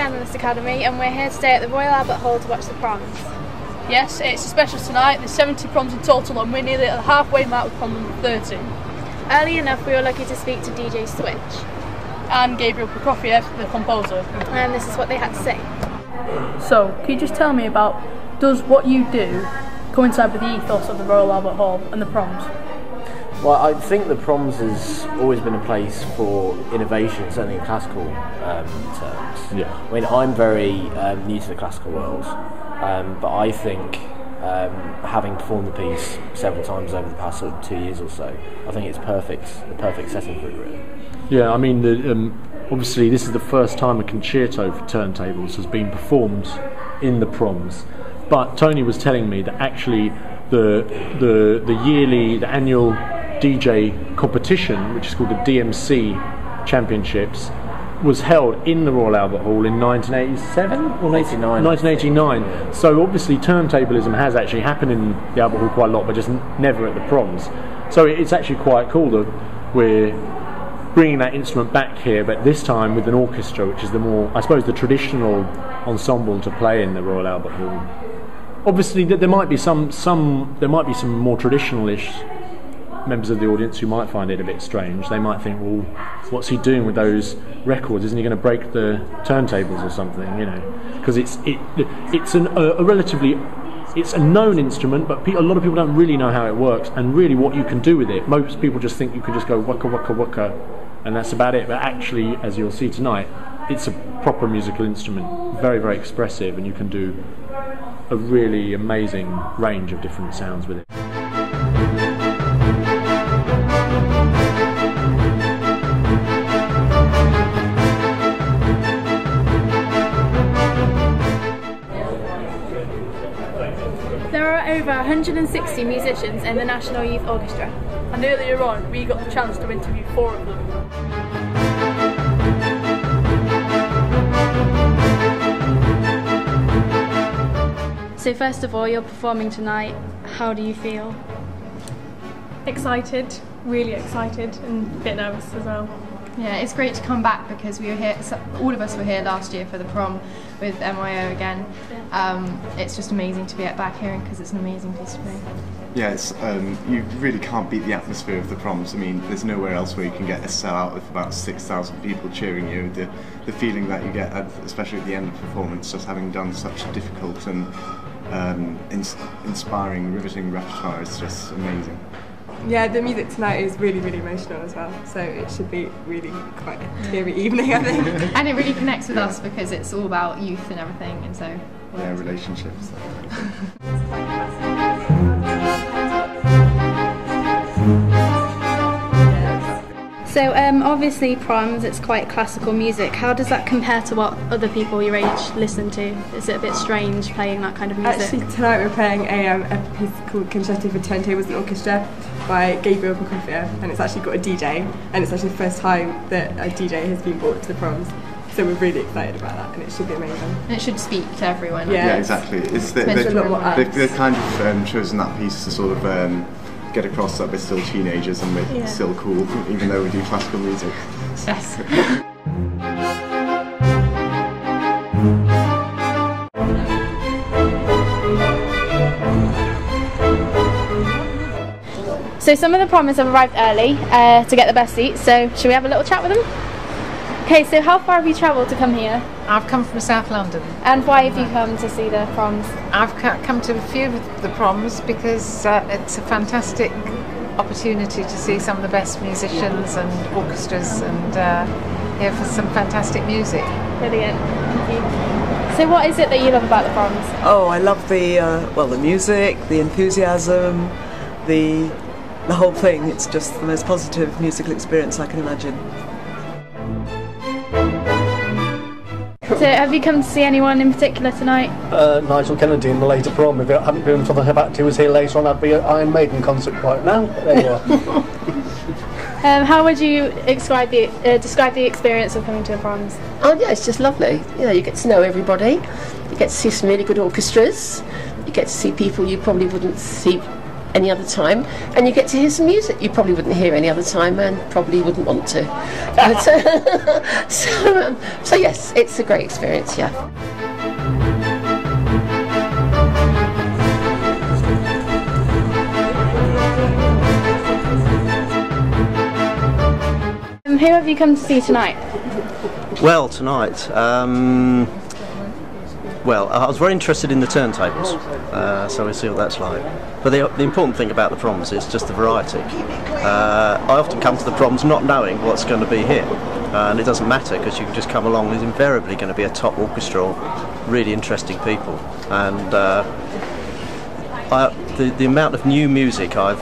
Journalist Academy and we're here today at the Royal Albert Hall to watch the proms. Yes, it's a special tonight. There's 70 proms in total and we're nearly at the halfway mark with prom number 30. Early enough we were lucky to speak to DJ Switch. And Gabriel Prokofiev, the composer. And this is what they had to say. So, can you just tell me about, does what you do coincide with the ethos of the Royal Albert Hall and the proms? Well, I think the proms has always been a place for innovation, certainly in classical terms. Yeah. I mean, I'm very new to the classical world, but I think having performed the piece several times over the past sort of 2 years or so, I think it's the perfect setting for it, really. Yeah, I mean, obviously this is the first time a concerto for turntables has been performed in the proms, but Tony was telling me that actually the annual DJ competition, which is called the DMC Championships, was held in the Royal Albert Hall in 1987 or 1989. So obviously turntablism has actually happened in the Albert Hall quite a lot, but just never at the proms. So it's actually quite cool that we're bringing that instrument back here, but this time with an orchestra, which is the more, I suppose, the traditional ensemble to play in the Royal Albert Hall. Obviously, there might be some more traditional-ish members of the audience who might find it a bit strange. They might think, well, what's he doing with those records? Isn't he going to break the turntables or something? You know, because it's a known instrument, but a lot of people don't really know how it works and really what you can do with it. Most people just think you can just go waka waka waka, and that's about it. But actually, as you'll see tonight, it's a proper musical instrument, very, very expressive, and you can do a really amazing range of different sounds with it. There are over 160 musicians in the National Youth Orchestra. And earlier on, we got the chance to interview 4 of them. So first of all, you're performing tonight. How do you feel? Excited, really excited, and a bit nervous as well. Yeah, it's great to come back because we were here, all of us were here last year for the prom with MYO again. It's just amazing to be back here because it's an amazing place to play. Yeah, you really can't beat the atmosphere of the proms. I mean, there's nowhere else where you can get a sellout with about 6,000 people cheering you. The feeling that you get, especially at the end of the performance, just having done such a difficult and inspiring, riveting repertoire is just amazing. Yeah, the music tonight is really, really emotional as well, so it should be really quite a teary evening, I think. And it really connects with us because it's all about youth and everything, and so... Yeah, relationships. So obviously proms, it's quite classical music. How does that compare to what other people your age listen to? Is it a bit strange playing that kind of music? Actually, tonight we're playing a piece called Concerto for Turntables and Orchestra by Gabriel Prokofiev, and it's actually got a DJ, and it's actually the first time that a DJ has been brought to the proms. So we're really excited about that, and it should be amazing. And it should speak to everyone. Yeah, exactly. They've kind of chosen that piece to sort of get across that we're still teenagers and we're still cool, even though we do classical music. Yes. So some of the prommers have arrived early to get the best seats, so should we have a little chat with them? Okay, so how far have you travelled to come here? I've come from South London. And why have you come to see the proms? I've come to a few of the proms because it's a fantastic opportunity to see some of the best musicians and orchestras and hear for some fantastic music. Brilliant, thank you. So what is it that you love about the proms? Oh, I love the music, the enthusiasm, the whole thing. It's just the most positive musical experience I can imagine. So have you come to see anyone in particular tonight? Nigel Kennedy in the later prom. If it hadn't been for the fact he was here later on, I'd be at Iron Maiden concert right now. There you are. How would you describe the experience of coming to the proms? Oh yeah, it's just lovely. You know, you get to know everybody. You get to see some really good orchestras. You get to see people you probably wouldn't see any other time, and you get to hear some music you probably wouldn't hear any other time and probably wouldn't want to. But, so yes, it's a great experience, yeah. Who have you come to see tonight? Well, tonight, well, I was very interested in the turntables, so we'll see what that's like. But the important thing about the proms is just the variety. I often come to the proms not knowing what's going to be here, and it doesn't matter because you can just come along. There's invariably going to be a top orchestra, really interesting people, and the amount of new music I've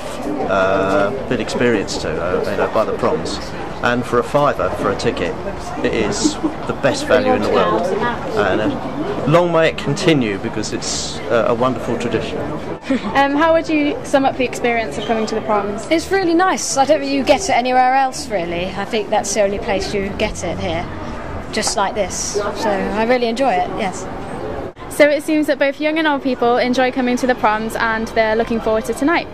been experienced to, by the proms. And for a £5 for a ticket, it is the best value in the world. And long may it continue because it's a wonderful tradition. How would you sum up the experience of coming to the proms? It's really nice. I don't think you get it anywhere else, really. I think that's the only place you get it here, just like this. So I really enjoy it, yes. So it seems that both young and old people enjoy coming to the proms and they're looking forward to tonight.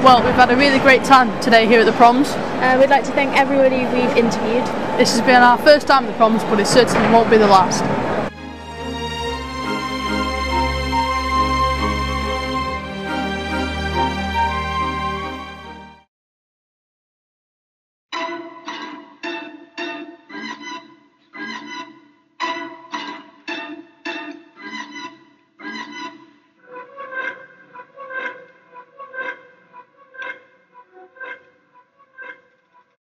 Well, we've had a really great time today here at the proms. We'd like to thank everybody we've interviewed. This has been our first time at the proms, but it certainly won't be the last.